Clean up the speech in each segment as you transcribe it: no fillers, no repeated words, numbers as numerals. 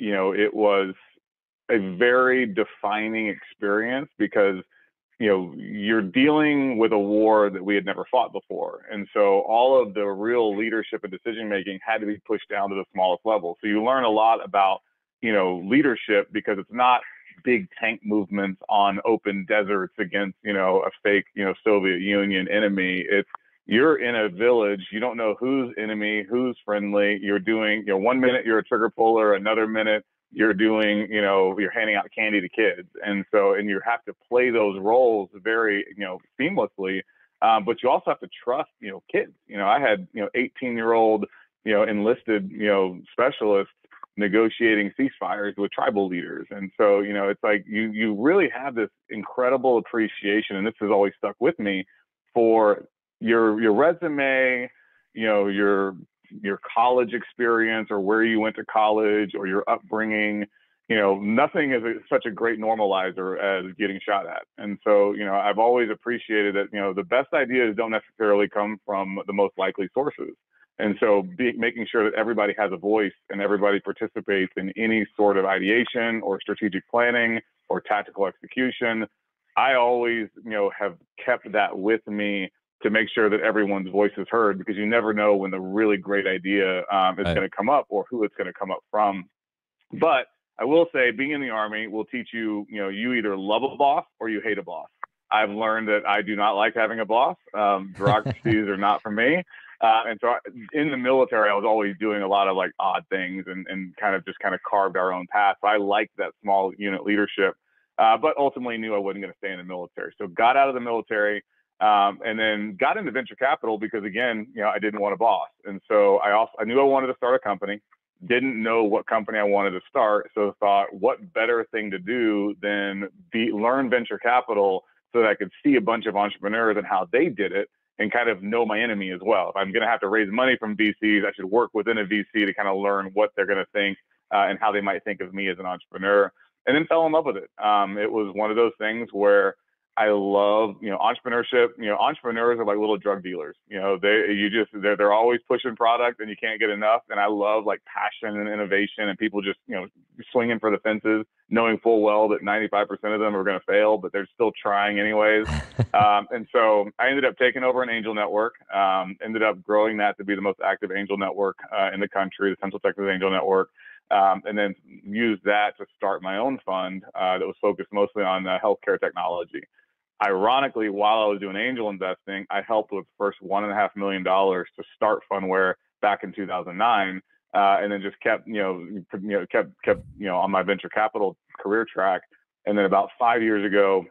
it was a very defining experience because, you're dealing with a war that we had never fought before. And so all of the real leadership and decision making had to be pushed down to the smallest level. So you learn a lot about, leadership because it's not big tank movements on open deserts against, a fake, Soviet Union enemy. It's, you're in a village, you don't know who's enemy, who's friendly. You're doing, 1 minute you're a trigger puller, another minute you're doing, you're handing out candy to kids. And you have to play those roles very, seamlessly. But you also have to trust, kids. I had, 18-year-old, enlisted, specialists negotiating ceasefires with tribal leaders. And so, it's like you really have this incredible appreciation, and this has always stuck with me, for your resume, your college experience or where you went to college or your upbringing. Nothing is such a great normalizer as getting shot at. And so, I've always appreciated that, the best ideas don't necessarily come from the most likely sources. And so making sure that everybody has a voice and everybody participates in any sort of ideation or strategic planning or tactical execution, I always, have kept that with me to make sure that everyone's voice is heard, because you never know when the really great idea is going to come up or who it's going to come up from. But I will say, being in the Army will teach you, you either love a boss or you hate a boss. I've learned that I do not like having a boss. Bureaucracies are not for me. And so in the military, I was always doing a lot of like odd things and kind of carved our own path. So I liked that small unit leadership, but ultimately knew I wasn't going to stay in the military. So got out of the military, and then got into venture capital because, again, I didn't want a boss. And so I knew I wanted to start a company, didn't know what company I wanted to start. So thought, what better thing to do than learn venture capital so that I could see a bunch of entrepreneurs and how they did it and kind of know my enemy as well. If I'm going to have to raise money from VCs, I should work within a VC to kind of learn what they're going to think and how they might think of me as an entrepreneur, and then fell in love with it. It was one of those things where I love, entrepreneurship. Entrepreneurs are like little drug dealers. They're always pushing product and you can't get enough. And I love like passion and innovation and people just, swinging for the fences, knowing full well that 95% of them are going to fail, but they're still trying anyways. And so I ended up taking over an angel network, ended up growing that to be the most active angel network in the country, the Central Texas Angel Network. And then used that to start my own fund that was focused mostly on healthcare technology. Ironically, while I was doing angel investing, I helped with the first $1.5 million to start Funware back in 2009, and then just kept on my venture capital career track. And then about 5 years ago,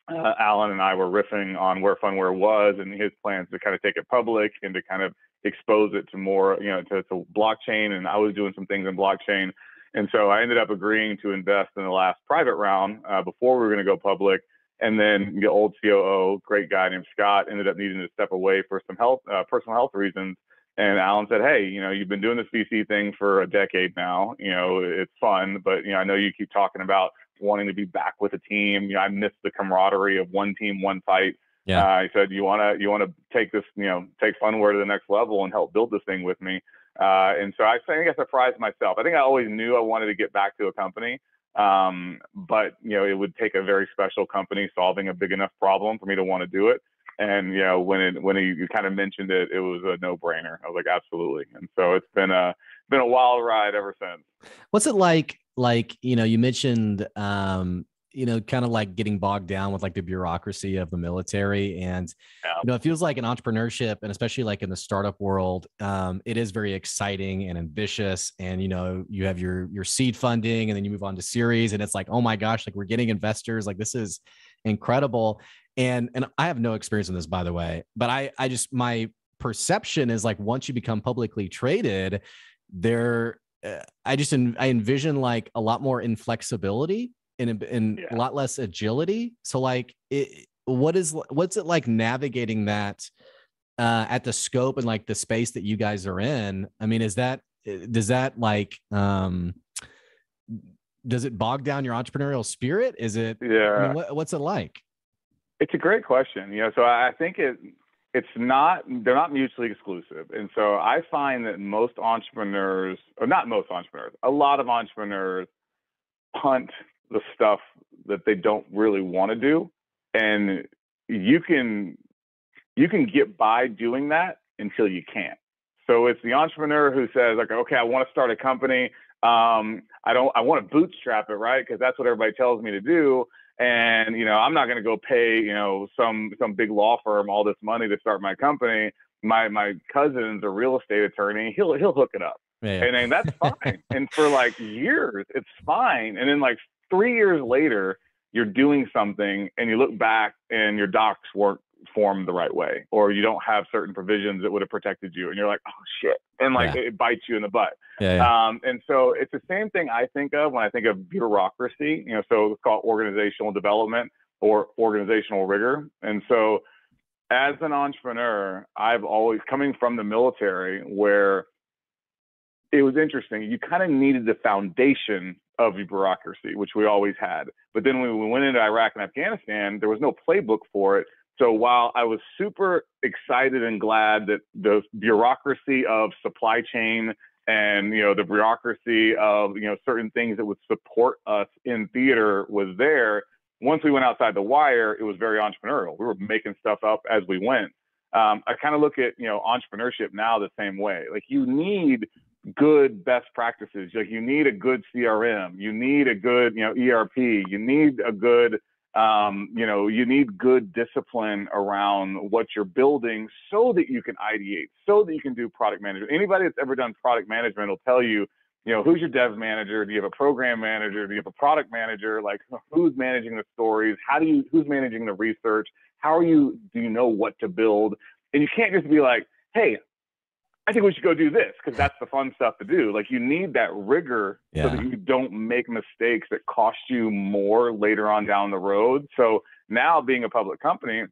Alan and I were riffing on where Funware was and his plans to kind of take it public and to kind of expose it to more, to blockchain. And I was doing some things in blockchain. And so I ended up agreeing to invest in the last private round before we were going to go public. And then the old COO, great guy named Scott, ended up needing to step away for some personal health reasons. And Alan said, hey, you've been doing this VC thing for a decade now. It's fun, but, I know you keep talking about wanting to be back with a team. I miss the camaraderie of one team, one fight. Yeah. He said, you want to take this, take Funware to the next level and help build this thing with me. And so I think I surprised myself. I think I always knew I wanted to get back to a company. But it would take a very special company solving a big enough problem for me to want to do it. And when you kind of mentioned it, it was a no-brainer. I was like, absolutely. And so it's been a wild ride ever since. What's it like? Like, you mentioned, kind of like getting bogged down with like the bureaucracy of the military. And, it feels like in entrepreneurship, and especially like in the startup world, it is very exciting and ambitious. And, you have your seed funding and then you move on to series and it's like, oh my gosh, like we're getting investors. Like this is incredible. And I have no experience in this, by the way, but I just, my perception is like, once you become publicly traded I envision like a lot more inflexibility and a lot less agility. So like, what's it like navigating that at the scope and like the space that you guys are in? I mean, does that like, does it bog down your entrepreneurial spirit? Is it, yeah. I mean, what's it like? It's a great question. So I think they're not mutually exclusive. And so I find that most entrepreneurs, or not most entrepreneurs, a lot of entrepreneurs punt the stuff that they don't really want to do. And you can get by doing that until you can't. So it's the entrepreneur who says, like, okay, I want to start a company. I want to bootstrap it, right? Because that's what everybody tells me to do. And, I'm not going to go pay, some big law firm all this money to start my company. My cousin's a real estate attorney. He'll hook it up. Yeah. And then that's fine. And for like years, it's fine. And then like 3 years later, you're doing something and you look back and your docs weren't formed the right way, or you don't have certain provisions that would have protected you. And you're like, oh shit. And like, it bites you in the butt. Yeah. And so it's the same thing I think of when I think of bureaucracy, so it's called organizational development or organizational rigor. And so as an entrepreneur, I've always, coming from the military where it was interesting, you kind of needed the foundation of the bureaucracy, which we always had. But then when we went into Iraq and Afghanistan, there was no playbook for it. So while I was super excited and glad that the bureaucracy of supply chain and, the bureaucracy of, certain things that would support us in theater was there, once we went outside the wire, it was very entrepreneurial. We were making stuff up as we went. I kind of look at, entrepreneurship now the same way. Like, you need good best practices. Like, you need a good CRM, you need a good, ERP, you need a good, you need good discipline around what you're building so that you can ideate, so that you can do product management. Anybody that's ever done product management will tell you, who's your dev manager? Do you have a program manager? Do you have a product manager? Like, who's managing the stories? Who's managing the research? Do you know what to build? And you can't just be like, hey, I think we should go do this because that's the fun stuff to do. Like, you need that rigor so that you don't make mistakes that cost you more later on down the road. So now, being a public company,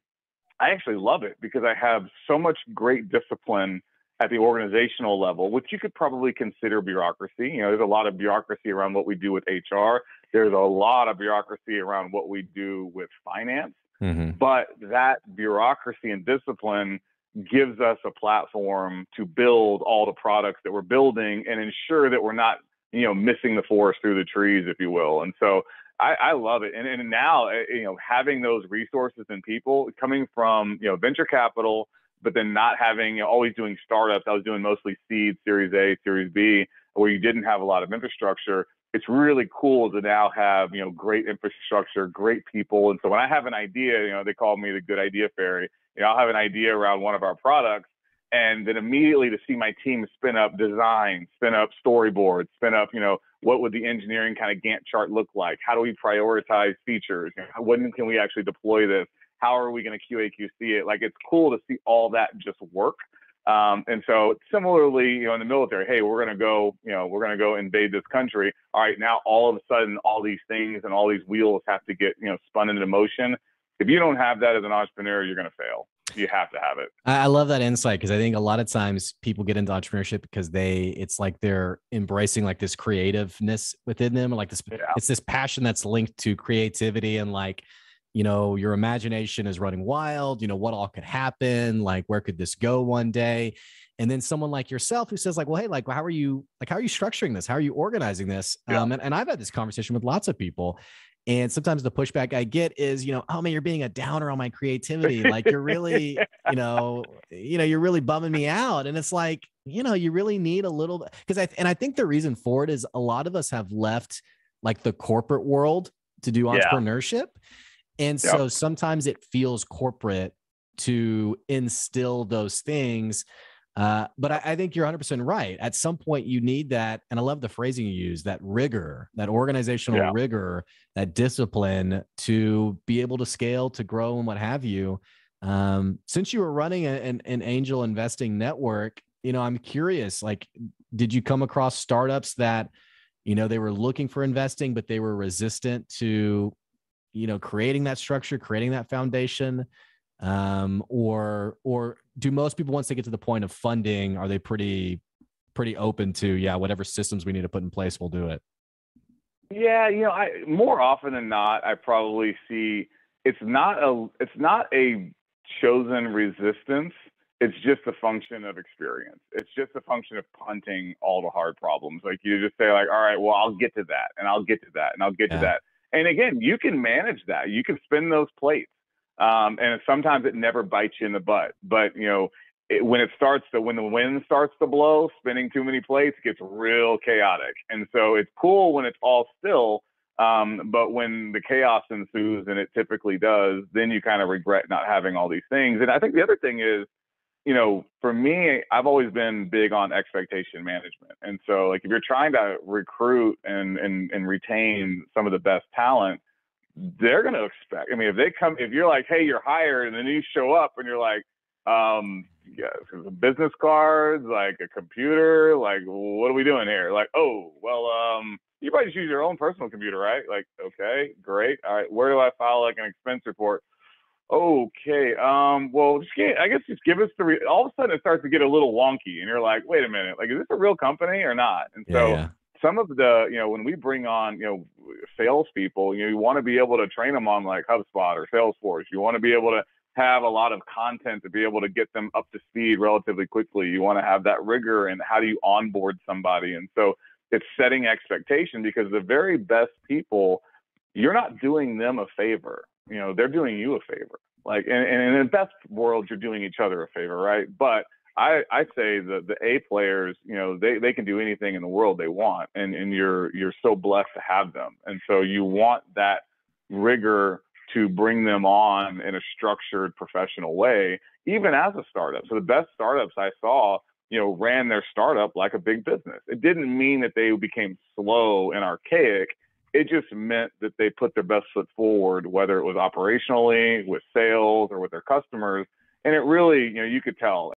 I actually love it because I have so much great discipline at the organizational level, which you could probably consider bureaucracy. There's a lot of bureaucracy around what we do with HR. There's a lot of bureaucracy around what we do with finance. Mm-hmm. But that bureaucracy and discipline gives us a platform to build all the products that we're building and ensure that we're not, missing the forest through the trees, if you will. And so I love it. And now, having those resources and people coming from, venture capital, but then not having, always doing startups. I was doing mostly seed, Series A, Series B, where you didn't have a lot of infrastructure. It's really cool to now have, great infrastructure, great people. And so when I have an idea, they call me the good idea fairy. I'll have an idea around one of our products, and then immediately to see my team spin up design, spin up storyboards, spin up, what would the engineering kind of Gantt chart look like? How do we prioritize features? When can we actually deploy this? How are we going to QA/QC it? Like, it's cool to see all that just work. And so similarly, in the military, hey, we're going to go invade this country. All right, now all of a sudden, all these things and all these wheels have to get, spun into motion. If you don't have that as an entrepreneur, you're going to fail. You have to have it. I love that insight, because I think a lot of times people get into entrepreneurship because it's like they're embracing like this creativeness within them, like this, it's this passion that's linked to creativity, and like, your imagination is running wild, what all could happen, like, where could this go one day? And then someone like yourself who says like, well, hey, like, how are you structuring this? How are you organizing this? Yeah. And I've had this conversation with lots of people. And sometimes the pushback I get is, oh man, you're being a downer on my creativity. Like, you're really, you're really bumming me out. And it's like, you really need a little, because I think the reason for it is a lot of us have left like the corporate world to do entrepreneurship. And so sometimes it feels corporate to instill those things. But I think you're 100% right. At some point you need that. And I love the phrasing you use, that rigor, that organizational rigor, that discipline to be able to scale, to grow, and what have you. Since you were running an angel investing network, I'm curious, like, did you come across startups that, they were looking for investing, but they were resistant to, creating that structure, creating that foundation? Or do most people, once they get to the point of funding, are they pretty open to, whatever systems we need to put in place, we'll do it? Yeah. More often than not, I probably see it's not a chosen resistance. It's just a function of experience. It's just a function of punting all the hard problems. Like you just say like, all right, well, I'll get to that and I'll get to that and I'll get to Yeah. that. And again, you can manage that. You can spin those plates. And sometimes it never bites you in the butt, but when the wind starts to blow, spinning too many plates gets real chaotic. And so it's cool when it's all still. But when the chaos ensues, and it typically does, then you kind of regret not having all these things. And I think the other thing is, for me, I've always been big on expectation management. And so like if you're trying to recruit and retain some of the best talent, they're going to expect, I mean, if you're like, hey, you're hired, and then you show up and you're like, yeah, business cards, like a computer, like, what are we doing here? Like, oh, well, you probably just use your own personal computer, right? Like, okay, great. All right. Where do I file like an expense report? Okay. Well, I guess just give us all of a sudden it starts to get a little wonky and you're like, wait a minute, like, is this a real company or not? And Yeah. so Yeah. some of the, when we bring on, salespeople, you want to be able to train them on like HubSpot or Salesforce. You want to be able to have a lot of content to be able to get them up to speed relatively quickly. You want to have that rigor and how do you onboard somebody? And so it's setting expectation, because the very best people, you're not doing them a favor. They're doing you a favor. Like, and in the best world, you're doing each other a favor, right? But I say the A players, they can do anything in the world they want, and you're so blessed to have them. And so you want that rigor to bring them on in a structured, professional way, even as a startup. So the best startups I saw, ran their startup like a big business. It didn't mean that they became slow and archaic. It just meant that they put their best foot forward, whether it was operationally, with sales, or with their customers. And it really, you could tell.